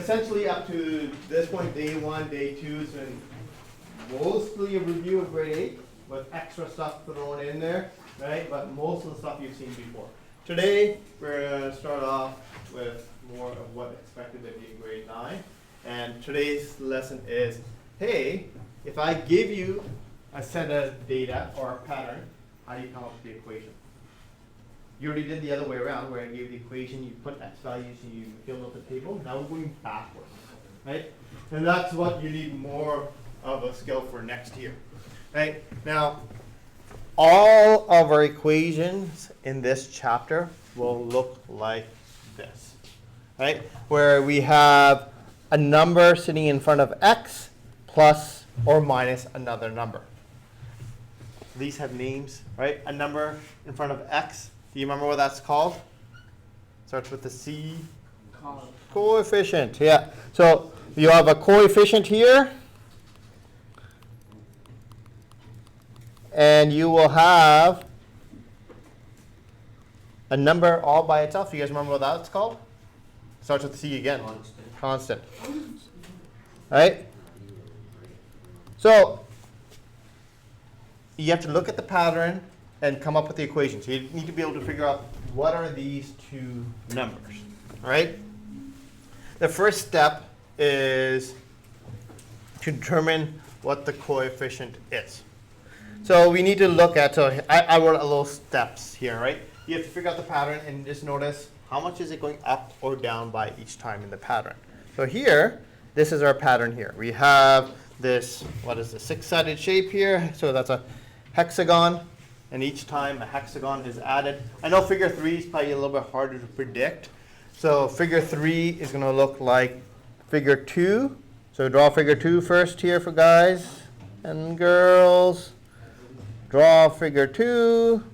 Essentially up to this point, day 1, day 2 has been mostly a review of grade 8 with extra stuff thrown in there, right? But most of the stuff you've seen before. Today, we're going to start off with more of what expected to be in grade 9. And today's lesson is, hey, if I give you a set of data or a pattern, how do you come up with the equation? You already did the other way around where I gave the equation, you put x values and you filled out the table. Now we're going backwards, right? And that's what you need more of a skill for next year, right? Now, all of our equations in this chapter will look like this, right? Where we have a number sitting in front of x plus or minus another number. These have names, right? A number in front of x. Do you remember what that's called? Starts with the C. Coefficient, yeah. So you have a coefficient here. And you will have a number all by itself. You guys remember what that's called? Starts with C again. Constant. Right? So you have to look at the pattern and come up with the equation. So you need to be able to figure out what are these two numbers. All right? The first step is to determine what the coefficient is. So we need to look at, so I wrote a little steps here, right? You have to figure out the pattern and just notice how much is it going up or down by each time in the pattern. So here, this is our pattern here. We have this, what is this, 6-sided shape here. So that's a hexagon. And each time a hexagon is added. I know figure 3 is probably a little bit harder to predict. So figure 3 is going to look like figure 2. So draw figure 2 first here for guys and girls. Draw figure 2.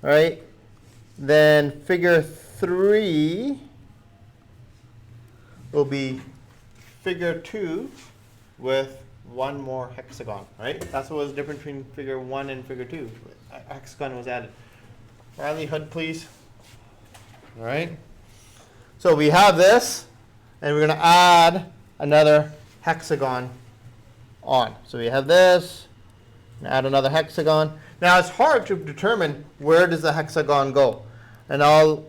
All right. Then figure 3 will be figure 2 with one more hexagon, right? That's what was the difference between figure 1 and figure 2. A hexagon was added. Riley Hood, please. All right. So we have this, and we're going to add another hexagon on. So we have this, and add another hexagon. Now it's hard to determine where does the hexagon go. And I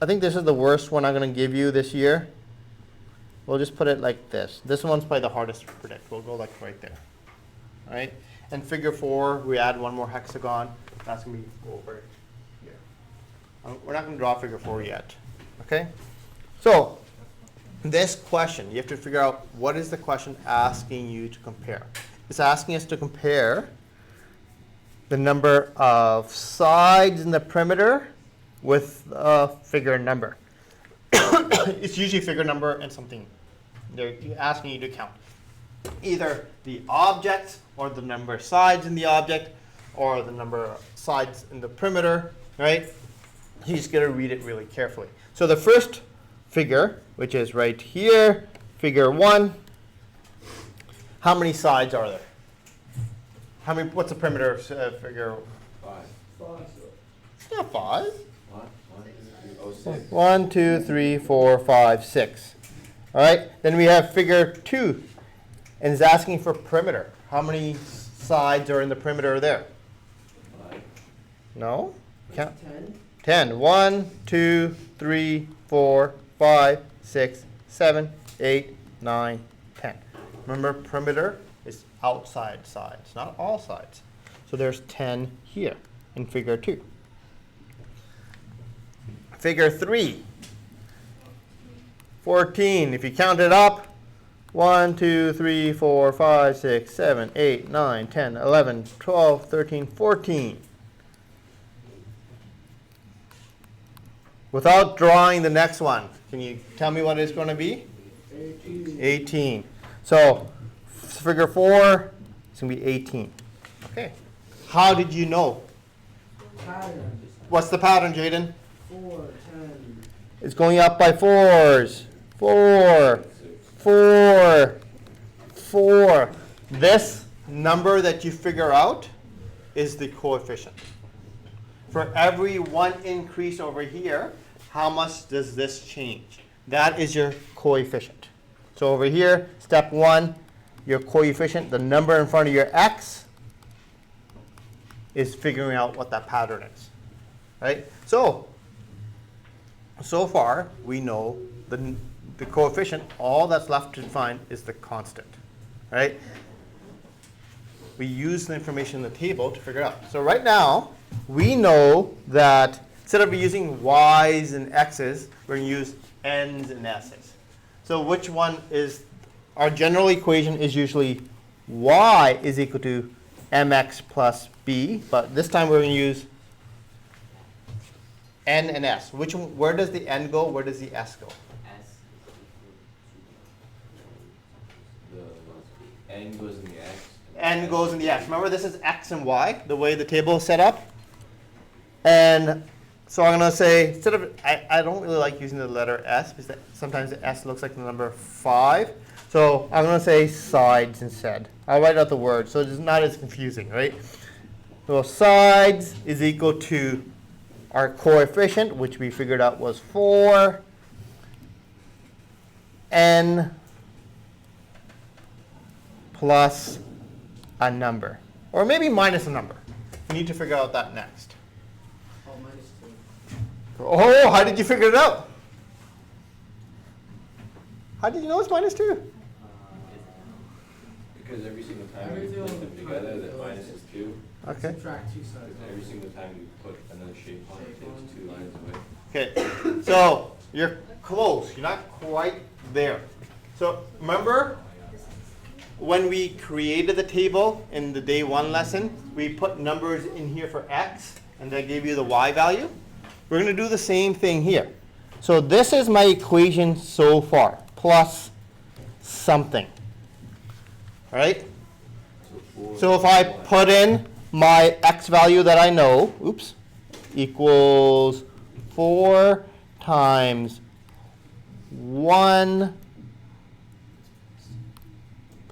think this is the worst one I'm going to give you this year. We'll just put it like this. This one's probably the hardest to predict. We'll go like right there. All right? And figure 4, we add one more hexagon. That's going to be over here. We're not going to draw figure 4 yet. Okay? So this question, you have to figure out what is the question asking you to compare. It's asking us to compare the number of sides in the perimeter with a figure number. It's usually figure number and something. They're asking you to count either the objects or the number of sides in the object or the number of sides in the perimeter, right? You just got to read it really carefully. So the first figure, which is right here, figure 1, how many sides are there? How many? What's the perimeter of figure? 5. It's not 5. 1, 2, 3, 4, 5, 6. All right. Then we have figure 2, and it's asking for perimeter. How many sides are in the perimeter there? 5. No. Count. 10. 1, 2, 3, 4, 5, 6, 7, 8, 9, 10. Remember, perimeter is outside sides, not all sides. So there's 10 here in figure 2. Figure 3, 14. If you count it up, 1, 2, 3, 4, 5, 6, 7, 8, 9, 10, 11, 12, 13, 14. Without drawing the next one, can you tell me what it's going to be? 18. So figure 4 is going to be 18. Okay. How did you know? Pattern. What's the pattern, Jaden? 4, 10. It's going up by 4s. 4, 4, 4. This number that you figure out is the coefficient. For every one increase over here, how much does this change? That is your coefficient. So over here, step 1, your coefficient, the number in front of your x, is figuring out what that pattern is. Right? So far, we know the coefficient. All that's left to find is the constant. Right? We use the information in the table to figure it out. So right now, we know that instead of using y's and x's, we're going to use n's and s's. So which one is, our general equation is usually y is equal to mx plus b, but this time we're going to use n and s. Where does the n go? Where does the s go? The n goes in the x. N goes in the x. Remember, this is x and y, the way the table is set up. And so I'm going to say, instead of, I don't really like using the letter s, because sometimes the s looks like the number 5. So I'm going to say sides instead. I'll write out the word, so it's not as confusing, right? So sides is equal to our coefficient, which we figured out was 4, n plus a number, or maybe minus a number. We need to figure out that next. Oh, minus 2. Oh, how did you figure it out? How did you know it's minus 2? Because every single time you put them together, that minus is 2. Okay. Subtract 2 sides. Every single time you put another shape on it, takes 2 lines away. Okay, so you're close. You're not quite there. So remember, when we created the table in the day 1 lesson, we put numbers in here for x, and that gave you the y value. We're going to do the same thing here. So this is my equation so far, plus something. All right? So if I put in my x value that I know, oops, equals 4 times 1.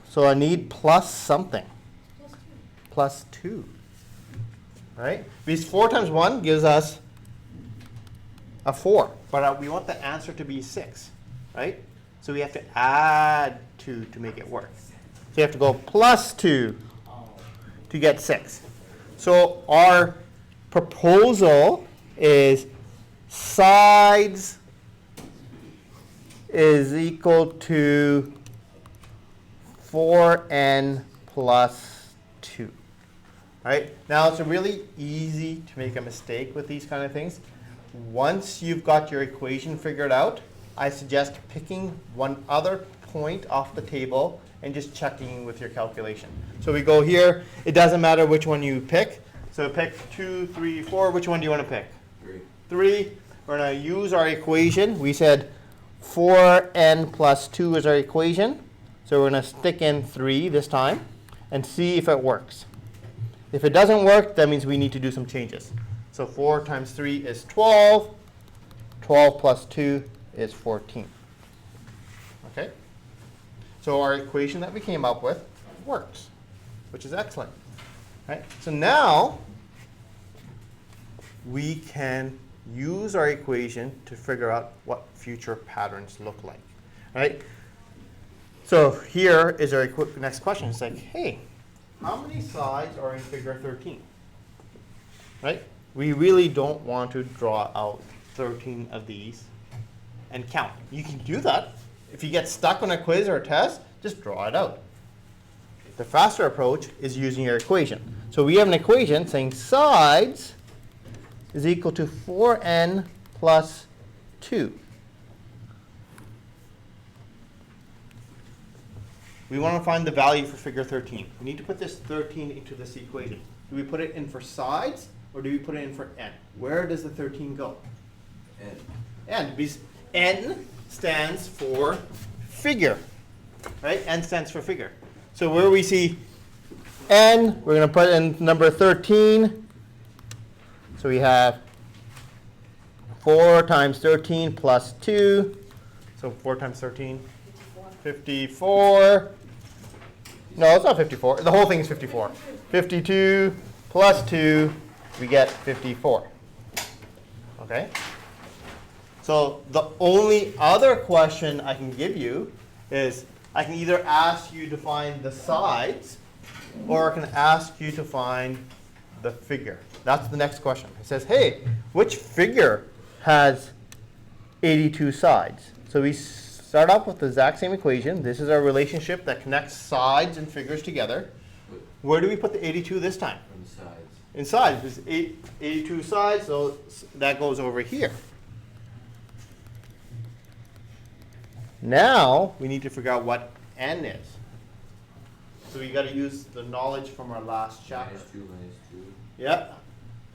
So I need plus something. Plus 2. Right? Because 4 times 1 gives us a 4. But we want the answer to be 6. Right? So we have to add 2 to make it work. So you have to go plus 2 to get 6. So our proposal is sides is equal to 4n plus 2. Right? Now it's really easy to make a mistake with these kind of things. Once you've got your equation figured out, I suggest picking one other point off the table and just checking with your calculation. So we go here. It doesn't matter which one you pick. So pick 2, 3, 4. Which one do you want to pick? 3. 3. We're going to use our equation. We said 4n plus 2 is our equation. So we're going to stick in 3 this time and see if it works. If it doesn't work, that means we need to do some changes. So 4 times 3 is 12. 12 plus 2 is 14. Okay? So our equation that we came up with works, which is excellent. Right? So now we can use our equation to figure out what future patterns look like. Right? So here is our next question. It's like, hey, how many sides are in figure 13? Right? We really don't want to draw out 13 of these and count. You can do that. If you get stuck on a quiz or a test, just draw it out. The faster approach is using your equation. So we have an equation saying sides is equal to 4n plus 2. We want to find the value for figure 13. We need to put this 13 into this equation. Do we put it in for sides or do we put it in for n? Where does the 13 go? N. N, because n stands for figure, right? N stands for figure. So where we see n, we're going to put in number 13. So we have 4 times 13 plus 2. So 4 times 13, 54. No, it's not 54. The whole thing is 54. 52 plus 2, we get 54. Okay? So the only other question I can give you is I can either ask you to find the sides or I can ask you to find the figure. That's the next question. It says, hey, which figure has 82 sides? So we start off with the exact same equation. This is our relationship that connects sides and figures together. Where do we put the 82 this time? On the sides. In sides. There's 82 sides, so that goes over here. Now we need to figure out what n is. So we got to use the knowledge from our last chapter. Minus 2, minus 2. Yeah.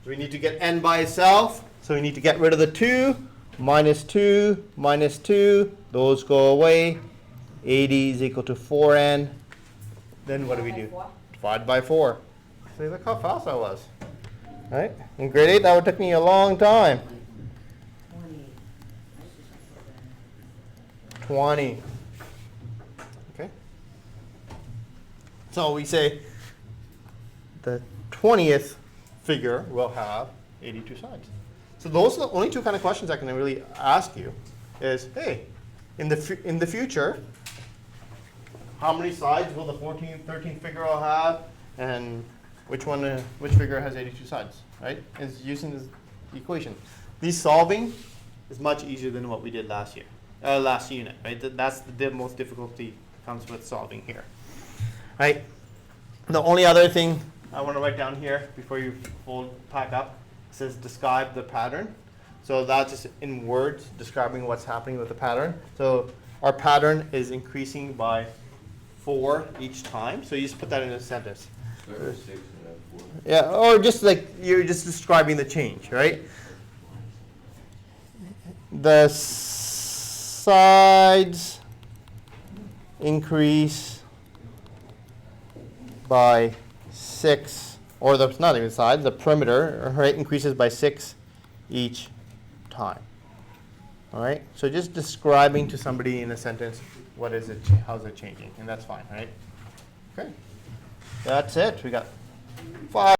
So we need to get n by itself. So we need to get rid of the 2. Minus 2, minus 2. Those go away. 80 is equal to 4n. Then what do we do? Divide by 4. See, look how fast I was. Right? In grade 8, that would take me a long time. 20. Okay. So we say the 20th figure will have 82 sides. So those are the only two kind of questions I can really ask you is, hey, in the future, how many sides will the 14th, 13th figure all have, and which figure has 82 sides, right? Is using this equation. These solving is much easier than what we did last unit, right? That's the most difficulty comes with solving here, right? The only other thing I want to write down here before you pack up says describe the pattern. So that's just in words describing what's happening with the pattern. So our pattern is increasing by 4 each time. So you just put that in a sentence. Start with 6 and add 4. Yeah, or just like you're just describing the change, right? The sides increase by 6, or the not even sides, the perimeter, right, increases by 6 each time. All right, so just describing to somebody in a sentence what is it, how's it changing, and that's fine, right? Okay, that's it. We got 5.